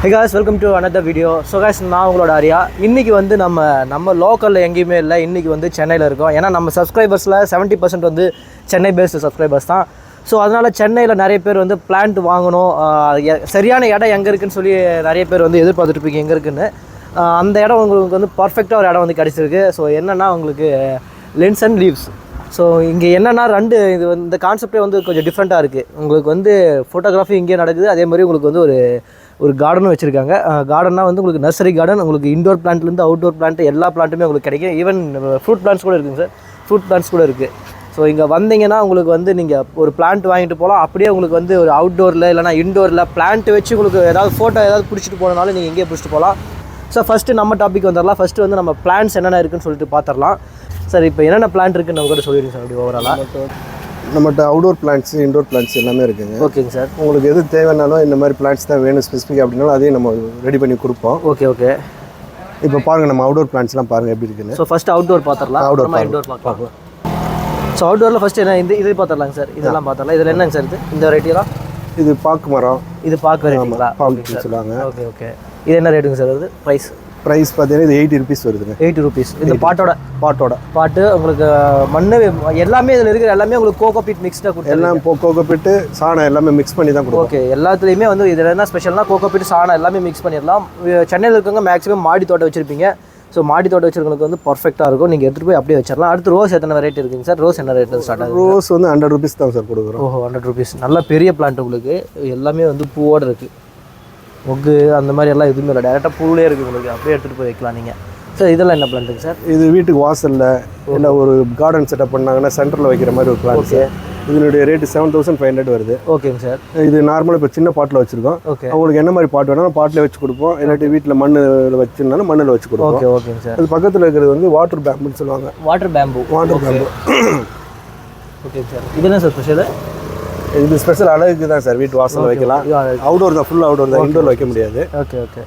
Hey guys, welcome to another video. So guys, நான் உங்களோட ஆரியா. இன்னைக்கு வந்து நம்ம லோக்கல்ல எங்கேயுமே இல்லை. இன்னைக்கு வந்து சென்னையில் இருக்கோம். ஏன்னா நம்ம சப்ஸ்கிரைபர்ஸில் 70% வந்து சென்னை பேஸ்டு சப்ஸ்கிரைபர்ஸ் தான். ஸோ அதனால் சென்னையில் நிறைய பேர் வந்து பிளான்ட் வாங்கணும், சரியான இடம் எங்கே இருக்குன்னு சொல்லி நிறைய பேர் வந்து எதிர்பார்த்துட்டு இருப்பீங்க எங்கே இருக்குன்னு. அந்த இடம் உங்களுக்கு வந்து பர்ஃபெக்டாக ஒரு இடம் வந்து கிடச்சிருக்கு. ஸோ என்னென்னா உங்களுக்கு லென்ஸ் அண்ட் லீவ்ஸ். ஸோ இங்கே என்னென்னா இது வந்து இந்த கான்செப்டே வந்து கொஞ்சம் டிஃப்ரெண்ட்டாக இருக்குது. உங்களுக்கு வந்து ஃபோட்டோகிராஃபி இங்கே நடக்குது, அதே மாதிரி உங்களுக்கு வந்து ஒரு கார்டனும் வச்சுருக்காங்க. கார்டன்னா வந்து உங்களுக்கு நர்சரி கார்டன், உங்களுக்கு இண்டோர் பிளான்ட்லேருந்து அவுட்டோர் பிளான்ட் எல்லா பிளான்ட்டுமே உங்களுக்கு கிடைக்கும். ஈவன் ஃப்ரூட் பிளான்ட்ஸ் கூட இருக்குங்க சார், ஃப்ரூட் பிளான்ட்ஸ் கூட இருக்குது. ஸோ இங்கே வந்தீங்கன்னா உங்களுக்கு வந்து நீங்கள் ஒரு பிளான்ட் வாங்கிட்டு போகலாம். அப்படியே உங்களுக்கு வந்து ஒரு அவுட்டோரில் இல்லைனா இண்டோரில் பிளான்ட் வச்சு உங்களுக்கு ஏதாவது ஃபோட்டோ ஏதாவது பிடிச்சிட்டு போனாலும் நீங்கள் இங்கேயே பிடிச்சிட்டு போகலாம். ஸோ ஃபஸ்ட்டு நம்ம டாபிக் வந்துடலாம். ஃபஸ்ட்டு வந்து நம்ம பிளான்ட்ஸ் என்னென்ன இருக்குன்னு சொல்லிட்டு பார்த்துடலாம். சார் இப்போ என்னென்ன பிளான்ட் இருக்குன்னு நம்ம கூட சொல்லிடுங்க சார். அப்படி ஓவராலாக நம்மகிட்ட அவுடோர் பிளான்ட்ஸ், இண்டோர் பிளான்ட்ஸ் எல்லாமே இருக்குங்க. ஓகேங்க சார். உங்களுக்கு எது தேவைன்னாலும் இந்த மாதிரி பிளான்ட்ஸ் தான் வேணும் ஸ்பெசிஃபிக் அப்படின்னாலும் அதையும் நம்ம ரெடி பண்ணி கொடுப்போம். Okay okay. இப்போ பாருங்கள், நம்ம அவுடோர் பிளான்ட்ஸ்லாம் பாருங்கள் எப்படி இருக்குன்னு. ஸோ ஃபஸ்ட்டு அவுட்டோர் பார்த்துடலாம். இண்டோர் பார்க்கலாம். ஸோ அவுட்டோரில் ஃபஸ்ட்டு என்ன இது பார்த்துடலாங்க சார். இதெல்லாம் பார்த்துடலாம். இதில் என்னங்க சார் இந்த வெரைட்டியெல்லாம்? இது பாக்கு மரம். இது பாக்கு வெரைட்டிங்களா? பாக்கு சொல்லுவாங்க. Okay okay. இது என்ன ரேட்டுங்க சார்? அது ப்ரைஸ் பார்த்தீங்கன்னா இது 80 rupees வருதுங்க. 80 rupees. இந்த பாட்டு உங்களுக்கு மண்ணு எல்லாமே இதில் இருக்கிற எல்லாமே உங்களுக்கு கோகோபீட் மிக்ஸ்டாக கொடுத்து எல்லாம் கோகோபீட்டு சாணம் எல்லாமே மிக்ஸ் பண்ணி தான் கொடுக்கும். ஓகே. எல்லாத்துலேயுமே வந்து இதில் என்ன ஸ்பெஷல்னா கோகோபீட் சாணம் எல்லாமே மிக்ஸ் பண்ணிடலாம். சென்னையில் இருக்கவங்க மேக்ஸிமம் மாடி தோட்டம் வச்சுருப்பீங்க. ஸோ மாடி தோட்டம் வச்சுருக்கவங்களுக்கு வந்து பர்ஃபெக்டாக இருக்கும். நீங்கள் எடுத்துகிட்டு போய் அப்படியே வச்சிடலாம். அடுத்து ரோஸ் எத்தனை வெரைட்டி இருக்குங்க சார்? ரோஸ் என்ன ரேட்டு ஸ்டார்ட் ஆகுது? ரோஸ் வந்து 100 rupees தான் சார் கொடுக்குறோம். ஓஹோ, 100 rupees. நல்ல பெரிய பிளான்ட் உங்களுக்கு. எல்லாமே வந்து பூவோடு இருக்குது. மொக்கு அந்த மாதிரி எல்லாம் எதுவுமே இல்லை, டேரெக்டாக பூவிலே இருக்குது உங்களுக்கு. அப்படியே எடுத்துகிட்டு போய் வைக்கலாம் நீங்கள். சார் இதெல்லாம் என்ன பிளான்ட்டுங்க சார்? இது வீட்டுக்கு வாசலில் இல்லை ஒரு கார்டன் செட்டப் பண்ணாங்கன்னா சென்டரில் வைக்கிற மாதிரி ஒரு பிளான்ட். இதனுடைய ரேட்டு 7500 வருது. ஓகேங்க சார். இது நார்மலாக இப்போ சின்ன பாட்டில் வச்சுருக்கோம். ஓகே. அவங்களுக்கு என்ன மாதிரி பாட்டு வேணாலும் பாட்டில் வச்சு கொடுப்போம். இல்லாட்டி வீட்டில் மண்ணில் வச்சுருந்தாலும் மண்ணில் வச்சு கொடுப்போம். ஓகே ஓகேங்க சார். அது பக்கத்தில் இருக்கிறது வந்து வாட்டர் பேம்புன்னு சொல்லுவாங்க. Water bamboo. Okay sir. இது என்ன சார் ஸ்பெஷல்? இது ஸ்பெஷல் அழகுக்கு தான் சார், வீட்டு வாசலில் வைக்கலாம். அவுடோர் தான், ஃபுல் அவுடோர் தான், இண்டோர் வைக்க முடியாது. Okay okay.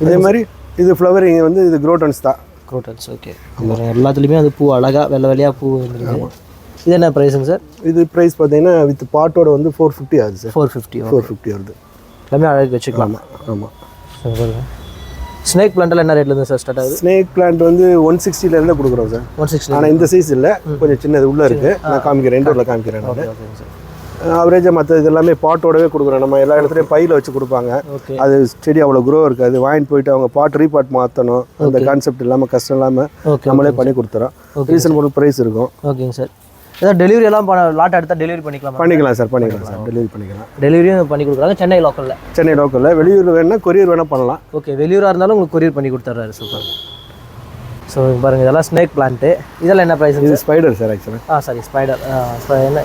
இதே மாதிரி இது ஃப்ளவரிங் வந்து இது குரோட்டன்ஸ் தான். குரோட்டன்ஸ். ஓகே. எல்லாத்துலேயுமே அது பூ அழகாக வெள்ளையாக பூ வந்துருக்கு. இது என்ன ப்ரைஸுங்க சார்? இது ப்ரைஸ் பார்த்தீங்கன்னா வித் பாட்டோட வந்து 450 ஆகுது சார். 450 வருது. எல்லாமே அழகு வச்சுக்கலாமா? ஆமாம். ஸ்னேக் பிளான்ட்டில் என்ன ரேட்லேருந்து சார் ஸ்டார்ட் ஆகுது? ஸ்னேக் பிளான்ட் வந்து 160லேருந்து கொடுக்குறோம் சார். 160. ஆனால் இந்த சைஸ் இல்லை, கொஞ்சம் சின்னது உள்ளே இருக்குது. நான் காமிக்கிறேன், இண்டோரில் காமிக்கிறேன். ஓகேங்க சார். ஆவரேஜாக மற்ற இது எல்லாமே பாட்டோடவே கொடுக்குறோம். நம்ம எல்லா இடத்துலையும் பையில் வச்சு கொடுப்பாங்க. அது செடி அவ்வளோ க்ரோ இருக்காது. வாங்கிட்டு போயிட்டு அவங்க பாட் ரீபாட் மாற்றணும். அந்த கான்செப்ட் இல்லாமல் கஷ்டம் இல்லாமல் நம்மளே பண்ணி கொடுத்துறோம். ரீசனபிள் ப்ரைஸ் இருக்கும். ஓகேங்க சார். ஏதாவது டெலிவரி எல்லாம் லாட் எடுத்தால் டெலிவரி பண்ணிக்கலாம் சார். டெலிவரி பண்ணிக்கலாம். டெலிவரியும் பண்ணி கொடுக்குறாங்க சென்னை லோக்கலில். வெளியூர் வேணா கொரியர் வேணால் பண்ணலாம். ஓகே. வெளியூராக இருந்தாலும் உங்களுக்கு கொரியர் பண்ணி கொடுத்துட்றாரு. சூப்பர். ஸோ பாருங்கள், இதெல்லாம் ஸ்னேக் பிளான்ட்டு. இதெல்லாம் என்ன ப்ரைஸ்? இது ஸ்பைடர் சார் ஆக்சுவலாக. Sorry, spider.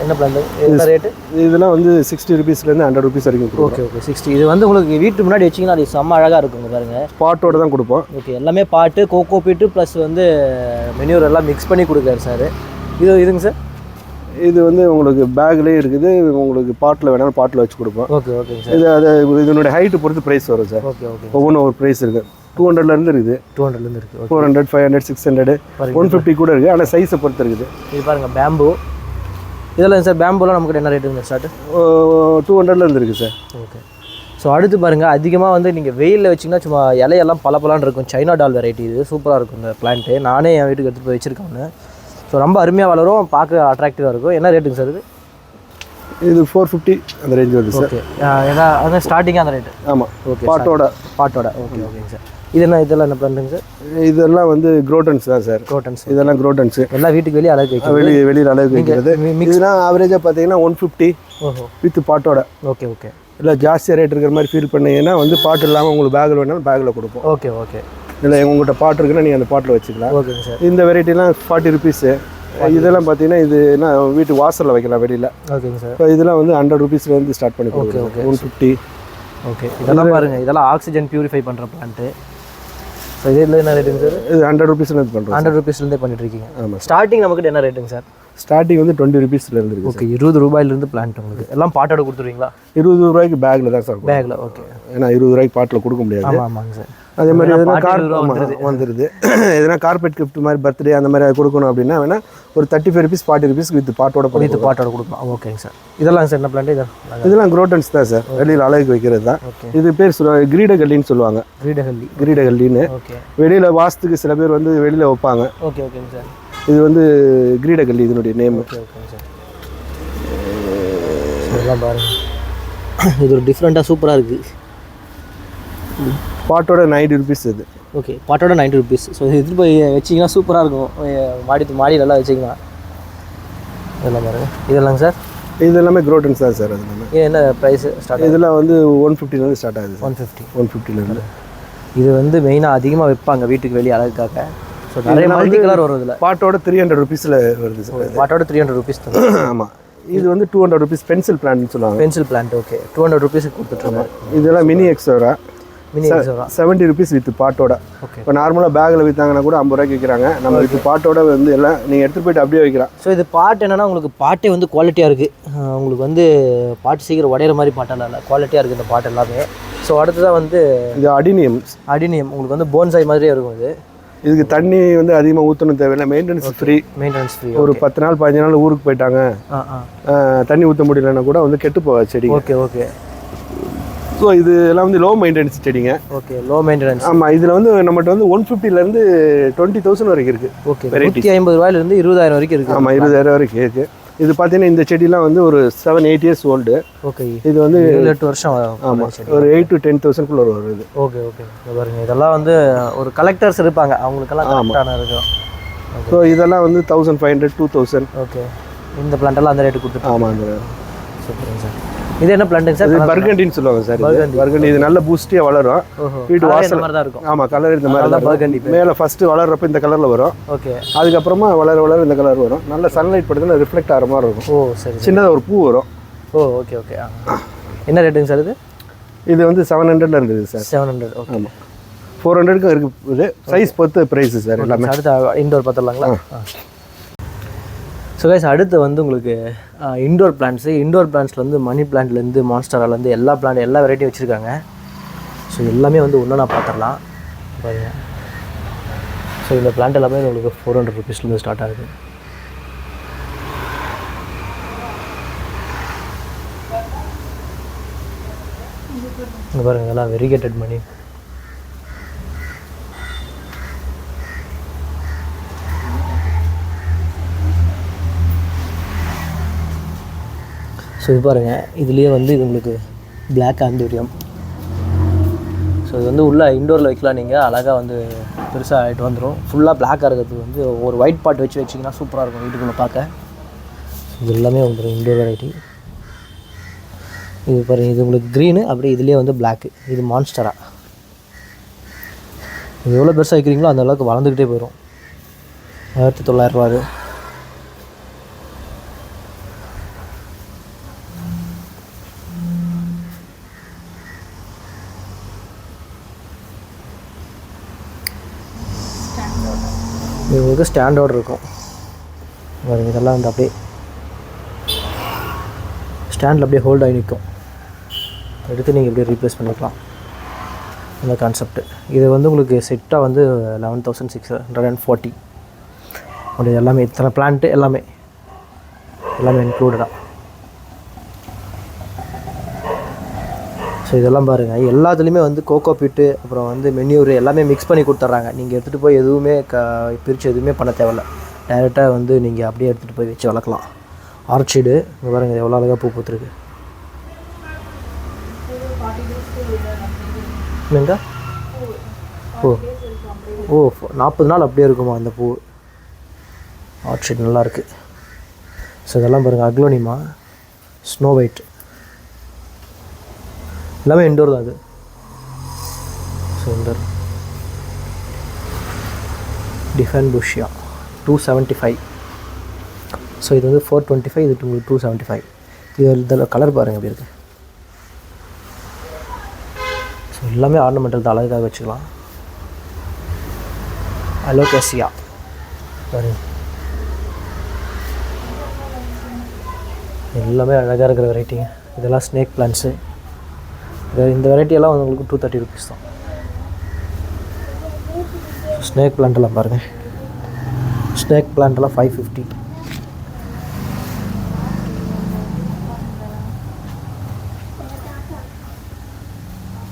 என்ன பிளான்ட்டு? என்ன ரேட்டு? இதெல்லாம் வந்து 60 rupeesலேருந்து 100 rupees வரைக்கும். ஓகே. 60. இது வந்து உங்களுக்கு வீட்டு முன்னாடி வச்சிங்கன்னா அது செம்ம அழகாக இருக்குங்க பாருங்கள். பாட்டோடு தான் கொடுப்போம். ஓகே. எல்லாமே பாட்டு, கோகோ பீட்டு ப்ளஸ் வந்து மெனியூர் எல்லாம் மிக்ஸ் பண்ணி கொடுக்குறாரு சார். இதுங்க சார்? இது வந்து உங்களுக்கு பேக்லேயே இருக்குது. உங்களுக்கு பாட்டில் வேணாலும் பாட்டில் வச்சு கொடுப்போம். ஓகேங்க சார். இதனுடைய ஹைட்டு பொறுத்து ப்ரைஸ் வரும் சார். ஓகே. ஒவ்வொன்றும் ஒரு ப்ரைஸ் இருக்குது. 200லேருந்து இருக்குது. 200லேருந்து இருக்குது. 400, 500, 600, 150 கூட இருக்குது. ஆனால் சைஸை பொறுத்து இருக்குது. இது பாருங்கள், பேம்பு. இதெல்லாம் சார் பேம்புலாம் நமக்கு என்ன ரேட்டுங்க ஸ்டார்ட்? 200லேருந்து இருக்குது சார். ஓகே. ஸோ அடுத்து பாருங்கள், அதிகமாக வந்து நீங்கள் வெயிலில் வச்சிங்கன்னா சும்மா இலையெல்லாம் பலப்பலான்னு இருக்கும். சைனா டால் வெரைட்டி. இது சூப்பராக இருக்கும் இந்த பிளான்ட்டு. நானே என் வீட்டுக்கு எடுத்துகிட்டு போய் வச்சுருக்கேன். ஸோ ரொம்ப அருமையாக வளரும், பார்க்க அட்ராக்டிவாக இருக்கும். என்ன ரேட்டுங்க சார் இது? இது 450 அந்த ரேஞ்ச் வருது சார். ஓகே. அதான் ஸ்டார்டிங்காக அந்த ரேட்டு. ஆமாம். ஓகே. பாட்டோட. ஓகேங்க சார். இதெல்லாம் என்ன பிளான்ட்டுங்க சார்? இதெல்லாம் வந்து குரோட்டன்ஸ் தான் சார். இதெல்லாம் குரோட்டன்ஸ். எல்லாம் வீட்டுக்கு வெளியே அழகு வைக்கிறது. வெளியில் அழகு வைக்கிறது. இதெல்லாம் ஆவரேஜாக பார்த்தீங்கன்னா 150 வித் பாட்டோட. ஓகே. இல்லை ஜாஸ்தியாக ரேட் இருக்கிற மாதிரி ஃபீல் பண்ணீங்கன்னா வந்து பாட்டு இல்லாமல் உங்களுக்கு பேக்கில் வேணாலும் பேக்கில் கொடுப்போம். ஓகே. இல்லை உங்கள்கிட்ட பாட்டு இருக்குன்னா நீங்கள் அந்த பாட்டில் வச்சுக்கலாம். ஓகேங்க சார். இந்த வெரைட்டிலாம் 40 rupees. இதெல்லாம் பார்த்தீங்கன்னா இது என்ன வீட்டு வாசலில் வைக்கலாம் வெளியில். ஓகேங்க சார். இப்போ இதெல்லாம் வந்து 100 rupeesலேருந்து ஸ்டார்ட் பண்ணி கொடுக்குறோம். 150. ஓகே. இதெல்லாம் பாருங்கள், இதெல்லாம் ஆக்சிஜன் பியூரிஃபை பண்ணுற பிளான்ட்டு. ஸோ இதில் என்ன ரேட்டுங்க சார்? இது 100 rupeesலேருந்து பண்ணுறோம். 100 rupeesலேருந்தே பண்ணிட்டு இருக்கீங்க. ஆமாம். ஸ்டார்டிங் நமக்கு என்ன ரேட்டுங்க சார்? ஸ்டார்டிங் வந்து 20 rupeesலேருந்து இருக்குது. ஓகே. 20 ரூபாயிலேருந்து பிளான்ட் உங்களுக்கு எல்லாம் பாட்டோட கொடுத்துருவீங்களா? 20 ரூபாய்க்கு பேக்கில் தான் சார். பேக்கில். ஓகே. ஏன்னா 20 ரூபாய்க்கு பாட்டில் கொடுக்க முடியாது. ஆமாங்க சார். அதே மாதிரி எதனா வந்துடுது. எதனா கார்பெட் கிஃப்ட் மாதிரி பர்த்டே அந்த மாதிரி கொடுக்கணும் அப்படின்னா வேணால் ஒரு 35 ருபீஸ் 40 ருபீஸ் வித் பாட்டோட கொடுக்கலாம். ஓகேங்க சார். இதெல்லாம் சார் என்ன பிளான்ட்? இதெல்லாம் குரோட்டன்ஸ் தான் சார், வெளியில் அழகு வைக்கிறது தான். இது பேர் சொல்லுவாங்க கிரீடகல்லின்னு சொல்லுவாங்க. கிரீடகல்லின்னு வெளியில் வாஸ்துக்கு சில பேர் வந்து வெளியில் வைப்பாங்க. ஓகேங்க சார். இது வந்து கிரீடகல்லி இதனுடைய நேம். ஓகேங்க சார். இதெல்லாம் பாருங்கள், இது ஒரு டிஃப்ரெண்ட்டாக சூப்பராக இருக்குது. பாட்டோட 90 ருபீஸ் இது. ஓகே, பாட்டோட 90 ருபீஸ். ஸோ எடுத்துகிட்டு போய் வச்சிங்கன்னா சூப்பராக இருக்கும். மாடி நல்லா வச்சிக்கலாம். இதெல்லாம் பாருங்கள். இதெல்லாங்க சார்? இது எல்லாமே குரோட்டன்ஸ் தான் சார். அது எல்லாமே என்ன ப்ரைஸ் ஸ்டார்ட்? இதெல்லாம் வந்து 150லேருந்து ஸ்டார்ட் ஆகுது. 150லேருந்து. இது வந்து மெயினாக அதிகமாக வைப்பாங்க வீட்டுக்கு வெளியே அழகுக்காக. ஸோ நிறைய மல்டி கலர் வரும். இதில் பாட்டோட 300 ருபீஸில் வருது சார். பாட்டோட 300 ருபீஸ் தான். ஆமாம். இது வந்து 200 ருபீஸ் பென்சில் பிளான்ட்னு சொல்லுவாங்க. Pencil plant. ஓகே, 200 ருபீஸுக்கு கொடுத்துட்ருக்கோம். இதெல்லாம் மினி எக்ஸோரா 70 ருபீஸ் வித் பாட்டோட. இப்போ நார்மலாக பேக்கில் விற்றாங்கன்னா கூட 50 ரூபாய்க்கு விற்கிறாங்க. நம்ம வித் பாட்டோட வந்து எல்லாம் நீங்கள் எடுத்துகிட்டு போய்ட்டு அப்படியே வைக்கலாம். ஸோ இது பாட்டு என்னென்னா உங்களுக்கு பாட்டே வந்து குவாலிட்டியாக இருக்குது. உங்களுக்கு வந்து பாட்டு சீக்கிரம் உடையிற மாதிரி பாட்டெல்லாம் இல்லை, குவாலிட்டியாக இருக்குது இந்த பாட்டு எல்லாமே. ஸோ அடுத்ததான் வந்து இது அடினியம் உங்களுக்கு வந்து போன்சாய் மாதிரியே இருக்கும். இதுக்கு தண்ணி வந்து அதிகமாக ஊற்றணும் தேவையில்லை. Maintenance free. ஒரு 10 நாள் 15 நாள் ஊருக்கு போயிட்டாங்க, தண்ணி ஊற்ற முடியலன்னா கூட வந்து கெட்டு போகாது செடி. ஓகே. ஸோ இது எல்லாம் வந்து லோ மெயின்டெனன்ஸ் செடிங்க. Okay, low maintenance. ஆமாம். இதில் வந்து நம்மகிட்ட வந்து 150லேருந்து 20,000 வரைக்கும் இருக்குது. ஓகே, 150 ரூபாயிலேருந்து 20,000 வரைக்கும் இருக்குது. ஆமாம், 20,000 வரைக்கும் இருக்குது. இது பார்த்தீங்கன்னா இந்த செடிலாம் வந்து ஒரு 7-8 இயர்ஸ் ஓல்டு. ஓகே, இது வந்து 7-8 வருஷம். ஆமாம், ஒரு 8 to 10,000 வருது. ஓகே. பாருங்க, இதெல்லாம் வந்து ஒரு கலெக்டர்ஸ் இருப்பாங்க, அவங்களுக்கெல்லாம் கரெக்டான இருக்கும். ஸோ இதெல்லாம் வந்து 1500 2000. ஓகே, இந்த பிளான்ட்டெல்லாம் அந்த ரேட்டு கொடுத்துட்டு. ஆமாம், அந்த சூப்பருங்க சார். இது என்ன பிளான்ட்டுங்க சார்? இது பர்கண்டின்னு சொல்லுவாங்க சார். பர்கண்டி இது நல்ல பூஸ்டியாக வளரும். வீட்டு வாசல் மாதிரி தான் இருக்கும். ஆமாம், கலர் இந்த மாதிரி தான். பர்கண்டி மேலே ஃபஸ்ட்டு வளர்றப்ப இந்த கலரில் வரும். ஓகே, அதுக்கப்புறமா வளர இந்த கலர் வரும். நல்ல சன்லைட் படுத்துனா ரிஃப்ளெக்ட் ஆகிற மாதிரி இருக்கும். ஓ சரி. சின்னதாக ஒரு பூ வரும். ஓகே. என்ன ரேட்டுங்க சார் இது? இது வந்து 700ல இருக்குது சார். 700. ஓகே. ஆமாம், 400க்கு இருக்குது. சைஸ் பொறுத்து ப்ரைஸு சார் எல்லாமே. அடுத்து இண்டோர் பார்த்துடலாங்களா? ஸோ கைஸ், அடுத்து வந்து உங்களுக்கு இண்டோர் பிளான்ட்ஸு. இண்டோர் பிளான்ட்ஸில் வந்து மணி பிளான்ட்லேருந்து மான்ஸ்டராலேருந்து எல்லா பிளான்ட் எல்லா வெரைட்டியும் வச்சுருக்காங்க. ஸோ எல்லாமே வந்து ஒன்றா பார்த்துடலாம் பாருங்க. ஸோ இந்த பிளான்ட் எல்லாமே உங்களுக்கு 400 ருபீஸ்லேருந்து ஸ்டார்ட் ஆகுது. இங்கே பாருங்கள், இதெல்லாம் வெரிகேட்டட் மணி. ஸோ இது பாருங்கள், இதுலேயே வந்து இது உங்களுக்கு பிளாக் ஆந்தூரியம். ஸோ இது வந்து உள்ளே இண்டோரில் வைக்கலாம். நீங்கள் அழகாக வந்து பெருசாக ஆகிட்டு வந்துடும். ஃபுல்லாக பிளாக்காக இருக்கிறது வந்து ஒரு ஒயிட் பாட் வச்சிங்கன்னா சூப்பராக இருக்கும் வீட்டுக்குள்ளே பார்க்க. இது எல்லாமே வந்துடும் இண்டோர் வெரைட்டி. இது பாருங்கள், இது உங்களுக்கு க்ரீனு, அப்படியே இதுலேயே வந்து பிளாக்கு. இது மான்ஸ்டரா. இது எவ்வளோ பெருசாக வைக்கிறீங்களோ அந்த அளவுக்கு வளர்ந்துக்கிட்டே போயிடும். 1900 ரூபா அது. இது உங்களுக்கு ஸ்டாண்டோடு இருக்கும். இதெல்லாம் வந்து அப்படியே ஸ்டாண்டில் அப்படியே ஹோல்ட் ஆகி நிற்கும். எடுத்து நீங்கள் இப்படியே ரீப்ளேஸ் பண்ணிக்கலாம். அந்த கான்செப்ட் இது வந்து உங்களுக்கு செட்டாக வந்து 11,640. அப்படி எல்லாமே இத்தனை பிளான்ட்டு எல்லாமே இன்க்ளூடடாக. ஸோ இதெல்லாம் பாருங்கள், எல்லாத்துலேயுமே வந்து கோகோ பீட்டு அப்புறம் வந்து மென்யூரு எல்லாமே மிக்ஸ் பண்ணி கொடுத்துட்றாங்க. நீங்கள் எடுத்துகிட்டு போய் எதுவுமே பிரித்து எதுவுமே பண்ண தேவையில்ல. டைரெக்டாக வந்து நீங்கள் அப்படியே எடுத்துகிட்டு போய் வச்சு வளர்க்கலாம். ஆர்ச்சிடு இங்கே பாருங்கள், எவ்வளோ அழகாக பூ பூத்துருக்கு. இல்லைங்க ஓ 40 நாள் அப்படியே இருக்குமா அந்த பூ. ஆர்ச்சிட் நல்லாயிருக்கு. ஸோ இதெல்லாம் பாருங்கள், அக்லோனிமா, ஸ்னோ ஒயிட் எல்லாமே இண்டோர் தான் அது. So indoor dieffenbachia 275. So இது வந்து 425, இது 275. இது இதில் கலர் பாருங்கள் எப்படி இருக்குது. ஸோ எல்லாமே ஆர்னமெண்டல் தான், அழகாக வச்சுக்கலாம். அலோகேசியா பாருங்கள், எல்லாமே அழகாக இருக்கிற வெரைட்டிங்க. இதெல்லாம் ஸ்னேக் பிளான்ட்ஸு. இந்த வெரைட்டியெல்லாம் உங்களுக்கு 230 ருபீஸ் தான். ஸ்னேக் பிளான்ட்லாம் பாருங்கள், ஸ்னேக் பிளான்ட்லாம் 550.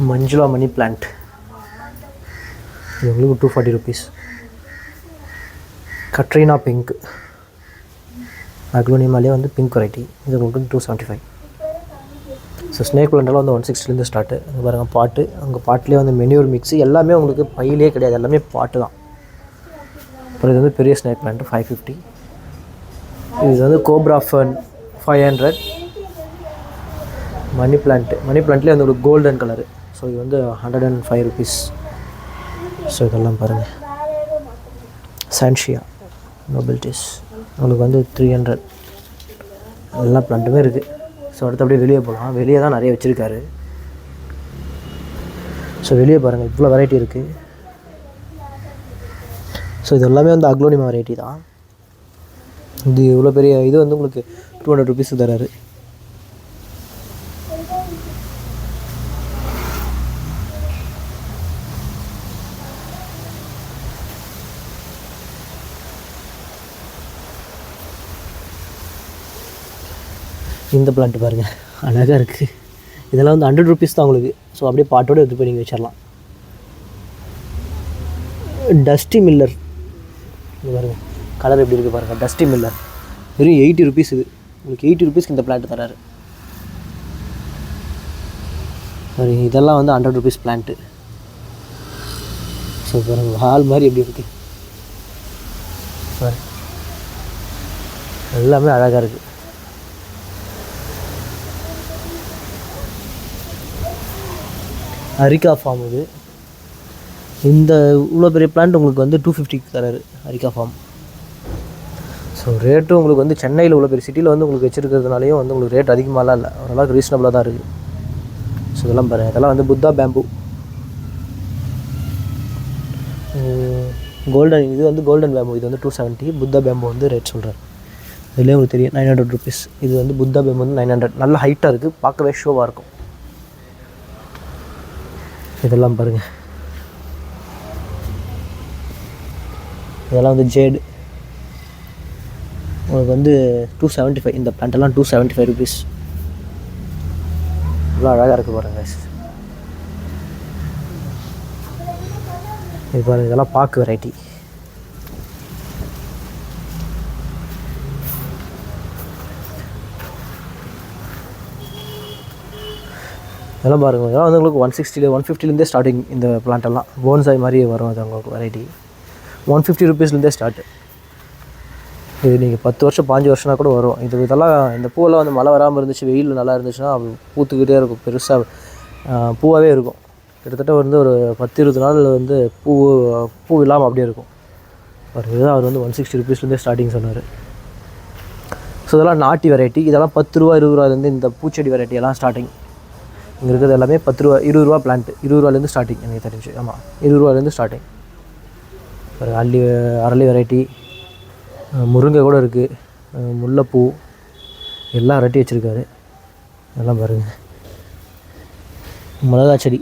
மஞ்சுளா மணி பிளான்ட் இது உங்களுக்கு 240 rupees. கட்ரீனா பிங்க், அக்லோனிமாலே வந்து பிங்க் வெரைட்டி, இது உங்களுக்கு 275. ஸோ ஸ்னேக் பிளான்டெல்லாம் வந்து 160 ஸ்டார்ட்டு. அங்கே பாருங்கள் பாட்டு, அங்கே பாட்டிலே வந்து மெனியூர் மிக்ஸு எல்லாமே உங்களுக்கு பையிலே கிடையாது, எல்லாமே பாட்டு தான். அப்புறம் இது வந்து பெரிய ஸ்னேக் பிளான்ட் 550. இது வந்து கோப்ரா ஃபர்ன் 500. மணி பிளான்ட்லேயே வந்து ஒரு கோல்டன் கலரு, ஸோ இது வந்து 105 rupees. ஸோ இதெல்லாம் பாருங்கள், சான்ஷியா நோபல்டிஸ் உங்களுக்கு வந்து 300. எல்லா பிளான்ட்டுமே இருக்குது. ஸோ அடுத்து அப்படியே வெளியே போகலாம். வெளியே தான் நிறைய வச்சுருக்காரு. ஸோ வெளியே பாருங்கள் இவ்வளோ வெரைட்டி இருக்குது. ஸோ இது எல்லாமே வந்து அக்லோனிமா வெரைட்டி தான். இது இவ்வளோ பெரிய இது வந்து உங்களுக்கு 200 rupees தராரு. இந்த பிளான்ட் பாருங்கள் அழகாக இருக்குது. இதெல்லாம் வந்து 100 rupees தான் உங்களுக்கு. ஸோ அப்படியே பாட்டோடு எடுத்து போய் நீங்கள் வச்சிடலாம். டஸ்டி மில்லர் இது பாருங்கள், கலர் எப்படி இருக்குது பாருங்கள். டஸ்டி மில்லர் வெறும் 80 rupees. இது உங்களுக்கு 80 rupees இந்த பிளான்ட் தராரு. சரி, இதெல்லாம் வந்து 100 rupees பிளான்ட்டு. ஸோ பாருங்கள் ஹால் மாதிரி எப்படி இருக்குது பாரு, எல்லாமே அழகாக இருக்குது. அரிக்கா ஃபார்ம் இது. இந்த இவ்வளோ பெரிய பிளான்ட் உங்களுக்கு வந்து 250 தராரு அரிக்கா ஃபார்ம். ஸோ ரேட்டும் உங்களுக்கு வந்து சென்னையில் இவ்வளோ பெரிய சிட்டியில் வந்து உங்களுக்கு வச்சுருக்கிறதுனாலையும் வந்து உங்களுக்கு ரேட் அதிகமாகலாம் இல்லை, ஓரளவுக்கு ரீசனபிளாக தான் இருக்குது. ஸோ இதெல்லாம் பாருங்கள், இதெல்லாம் வந்து புத்தா பேம்பு கோல்டன், இது வந்து கோல்டன் பேம்பு, இது வந்து 270. புத்தா பேம்பு வந்து ரேட் சொல்கிறார், இதுலேயே உங்களுக்கு தெரியும் 900 rupees. இது வந்து புத்தா பேம்பு வந்து 900. நல்ல ஹைட்டாக இருக்குது, பார்க்கவே ஷோவாக இருக்கும். இதெல்லாம் பாருங்கள், இதெல்லாம் வந்து ஜேடு உங்களுக்கு வந்து 275. இந்த பிளான்ட்டெல்லாம் 275 rupees. இவ்வளோ அழகாக இருக்குது பாருங்கள். இது பாருங்கள், இதெல்லாம் பாக்கு வெரைட்டி. இதெல்லாம் பாருங்கள், இதெல்லாம் வந்து உங்களுக்கு 160 150 ஸ்டார்டிங். இந்த பிளான்ட்டெல்லாம் போன்சாய் மாதிரியே வரும். அது உங்களுக்கு வெரைட்டி 150 rupeesலேருந்தே ஸ்டார்ட்டு. இது நீங்கள் 10 வருஷம் 5 வருஷம்னா கூட வரும். இதெல்லாம் இந்த பூவெல்லாம் வந்து மழை வராமல் இருந்துச்சு, வெயில் நல்லா இருந்துச்சுன்னா பூத்துக்கிட்டே இருக்கும், பெருசாக பூவாகவே இருக்கும். கிட்டத்தட்ட வந்து ஒரு 10-20 நாள் வந்து பூ இல்லாமல் அப்படியே இருக்கும். இதுதான் அவர் வந்து 160 rupeesலேருந்தே ஸ்டார்டிங் சொன்னார். ஸோ இதெல்லாம் நாட்டி வெரைட்டி. இதெல்லாம் 10 ரூபா 20 ரூபாலேருந்து இந்த பூச்செடி வெரைட்டி எல்லாம் ஸ்டார்டிங். இங்கே இருக்கிறது எல்லாமே 10 ரூபா 20 ரூபா பிளான்ட்டு, 20 ரூபாலேருந்து ஸ்டார்டிங் எனக்கு தெரிஞ்சு. ஆமாம், 20 ரூபாலேருந்து ஸ்டார்டிங். அரளி வெரைட்டி, முருங்கை கூட இருக்குது, முல்லைப்பூ, எல்லா வெரைட்டி வச்சுருக்காரு. இதெல்லாம் பாருங்கள், மிளகா செடி.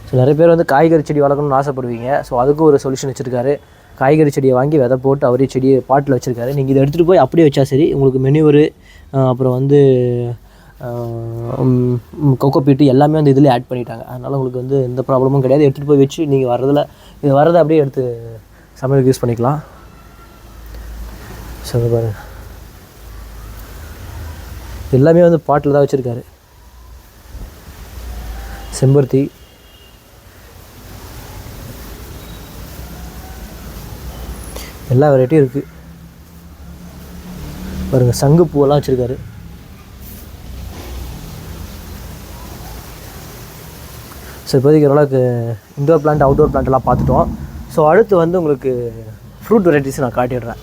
ஸோ நிறைய பேர் வந்து காய்கறி செடி வளர்க்கணும்னு ஆசைப்படுவீங்க. ஸோ அதுக்கும் ஒரு சொல்யூஷன் வச்சுருக்காரு. காய்கறி செடியை வாங்கி விதை போட்டு அவரே செடியை பாட்டில் வச்சுருக்காரு. நீங்கள் இதை எடுத்துகிட்டு போய் அப்படியே வச்சா சரி, உங்களுக்கு மெனியூரு அப்புறம் வந்து கொக்கோ பீட்டு எல்லாமே வந்து இதில் ஆட் பண்ணிட்டாங்க. அதனால் உங்களுக்கு வந்து எந்த ப்ராப்ளமும் கிடையாது. எடுத்துகிட்டு போய் வச்சு நீங்கள் வரதை அப்படியே எடுத்து சமையலுக்கு யூஸ் பண்ணிக்கலாம். ஸோ பாருங்க, எல்லாமே வந்து பாட்டில் தான் வச்சுருக்காரு. செம்பருத்தி, எல்லா வெரைட்டியும் இருக்குது பாருங்கள். சங்கு பூவெல்லாம் வச்சுருக்காரு. ஸோ இப்போதைக்கு ஓரளவுக்கு இன்டோர் பிளான்ட் அவுட்டோர் பிளான்ட்லாம் பார்த்துட்டோம். ஸோ அடுத்து வந்து உங்களுக்கு ஃப்ரூட் வெரைட்டிஸ் நான் காட்டிடுறேன்.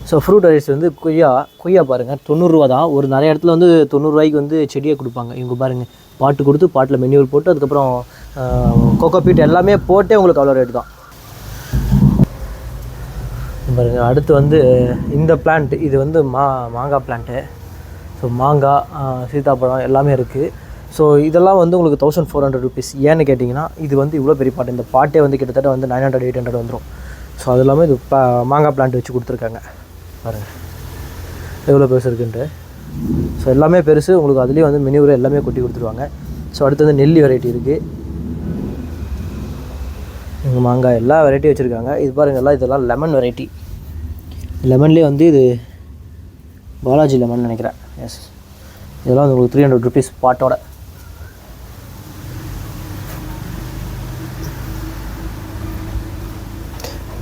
ஸோ ஃப்ரூட் வெரைட்டிஸ் வந்து கொய்யா பாருங்கள் 90 ரூபா தான். ஒரு நிறைய இடத்துல வந்து 90 ரூபாய்க்கு வந்து செடியை கொடுப்பாங்க. இவங்க பாருங்கள், பாட்டு கொடுத்து பாட்டில் மெனியூர் போட்டு அதுக்கப்புறம் கோகோ பீட் எல்லாமே போட்டே உங்களுக்கு அவ்வளோ ரேட்டு தான் பாருங்கள். அடுத்து வந்து இந்த பிளான்ட், இது வந்து மாங்காய் பிளான்ட்டு. ஸோ மாங்காய், சீத்தாப்பழம் எல்லாமே இருக்குது. ஸோ இதெல்லாம் வந்து உங்களுக்கு 1400 ருபீஸ். ஏன்னு கேட்டிங்கன்னா இது வந்து இவ்வளோ பெரிய பாட்டு, இந்த பாட்டே வந்து கிட்டத்தட்ட வந்து 900-800 வந்துடும். ஸோ அது இல்லாமல் இது மாங்காய் பிளான்ட் வச்சு கொடுத்துருக்காங்க பாருங்கள் எவ்வளோ பெருசு இருக்குன்ட்டு. ஸோ எல்லாமே பெருசு, உங்களுக்கு அதுலேயும் வந்து மெனியூர் எல்லாமே கொட்டி கொடுத்துருவாங்க. ஸோ அடுத்து வந்து நெல்லி வெரைட்டி இருக்குது, இங்கே மாங்காய் எல்லா வெரைட்டியும் வச்சுருக்காங்க. இது பாருங்கள் எல்லாம் இதெல்லாம் லெமன் வெரைட்டி. லெமன்லேயே வந்து இது பாலாஜி லெமன் நினைக்கிறேன். எஸ், இதெல்லாம் வந்து உங்களுக்கு 300 ருபீஸ் பாட்டோட.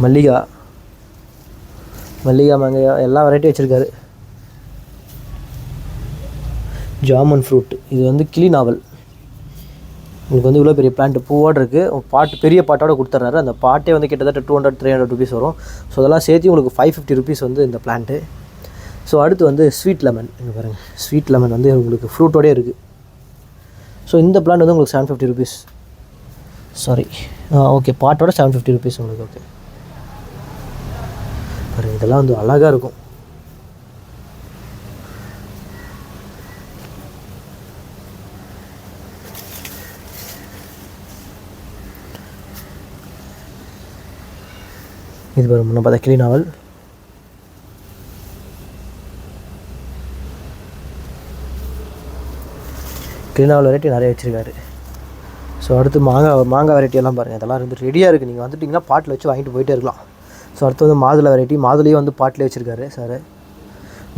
மல்லிகா மாங்காய் எல்லா வெரைட்டியும் வச்சுருக்காரு. ஜாமன் ஃப்ரூட், இது வந்து கிளி நாவல். உங்களுக்கு வந்து இவ்வளோ பெரிய பிளான்ட் பூவோடு இருக்குது, பாட்டு பெரிய பாட்டோட கொடுத்துட்றாரு. அந்த பாட்டே வந்து கிட்டத்தட்ட 200-300 ருபீஸ் வரும். ஸோ அதெல்லாம் சேர்த்து உங்களுக்கு 550 ருபீஸ் வந்து இந்த பிளான்ட்டு. ஸோ அடுத்து வந்து ஸ்வீட் லெமன், இங்கே பாருங்கள் ஸ்வீட் லெமன் வந்து உங்களுக்கு ஃப்ரூட்டோடே இருக்குது. ஸோ இந்த பிளான்ட் வந்து உங்களுக்கு 750 ருபீஸ். சாரி, ஓகே, பாட்டோட 750 ருபீஸ் உங்களுக்கு. ஓகே பாருங்கள் இதெல்லாம் வந்து அழகாக இருக்கும். இது பாருங்க முன்ன பார்த்தா கிளி நாவல். கிளி நாவல் வெரைட்டி நிறைய வச்சுருக்காரு. ஸோ அடுத்து மாங்காய் வெரைட்டி எல்லாம் பாருங்கள், இதெல்லாம் வந்து ரெடியாக இருக்குது. நீங்கள் வந்துட்டிங்கன்னா பாட்டில் வச்சு வாங்கிட்டு போயிட்டே இருக்கலாம். ஸோ அடுத்து வந்து மாதுளை வெரைட்டி, மாதுளையும் வந்து பாட்டிலே வச்சுருக்காரு சார்.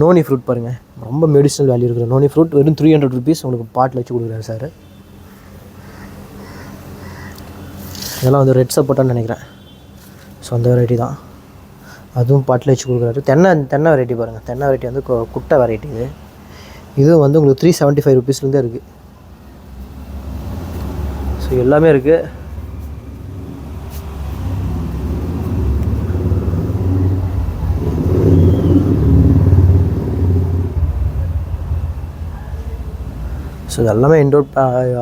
நோனி ஃப்ரூட் பாருங்கள், ரொம்ப மெடிசனல் வேல்யூ இருக்கிற நோனி ஃப்ரூட் வெறும் 300 ருபீஸ் உங்களுக்கு பாட்டில் வச்சு கொடுக்குறாரு சார். இதெல்லாம் வந்து ரெட் சப்போட்டான்னு நினைக்கிறேன். ஸோ அந்த வெரைட்டி தான், அதுவும் பாட்டில் வச்சு கொடுக்குறாரு. தென்னை வெரைட்டி பாருங்கள், தென்னை வெரைட்டி வந்து குட்டை வெரைட்டி. இதுவும் வந்து உங்களுக்கு 375 ருபீஸ்லேருந்தே இருக்குது. ஸோ எல்லாமே இருக்குது. ஸோ இது எல்லாமே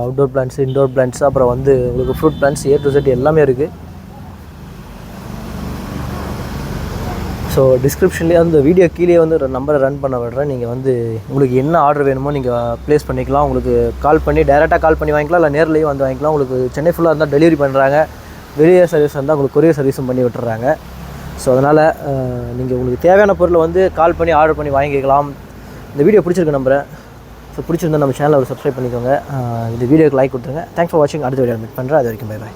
அவுட்டோர் பிளான்ட்ஸ், இன்டோர் பிளான்ட்ஸ், அப்புறம் வந்து உங்களுக்கு fruit plants A to Z எல்லாமே இருக்குது. ஸோ டிஸ்கிரிப்ஷன்லேயே அந்த வீடியோ கீழே வந்து ஒரு நம்பரை ரன் பண்ண விடுறேன். நீங்கள் வந்து உங்களுக்கு என்ன ஆர்டர் வேணுமோ நீங்கள் ப்ளேஸ் பண்ணிக்கலாம். உங்களுக்கு கால் பண்ணி டைரெக்டாக கால் பண்ணி வாங்கிக்கலாம், இல்லை நேர்லேயும் வந்து வாங்கிக்கலாம். உங்களுக்கு சென்னை ஃபுல்லாக இருந்தால் டெலிவரி பண்ணுறாங்க, வெளியே சர்வீஸ் இருந்தால் உங்களுக்கு கொரியர் சர்வீஸும் பண்ணி விட்டுறாங்க. ஸோ அதனால் நீங்கள் உங்களுக்கு தேவையான பொருளை வந்து கால் பண்ணி ஆர்டர் பண்ணி வாங்கிக்கலாம். இந்த வீடியோ பிடிச்சிருக்கு நம்புகிறேன். ஸோ பிடிச்சிருந்தா நம்ம சேனலை ஒரு சப்ஸ்கிரைப் பண்ணிக்கோங்க. இந்த வீடியோக்கு லைக் கொடுத்துருங்க. தேங்க்ஸ் ஃபார் வாட்சிங். அடுத்த வீடியோ மீட் பண்ணுறேன். அது வரைக்கும் பை பாய்.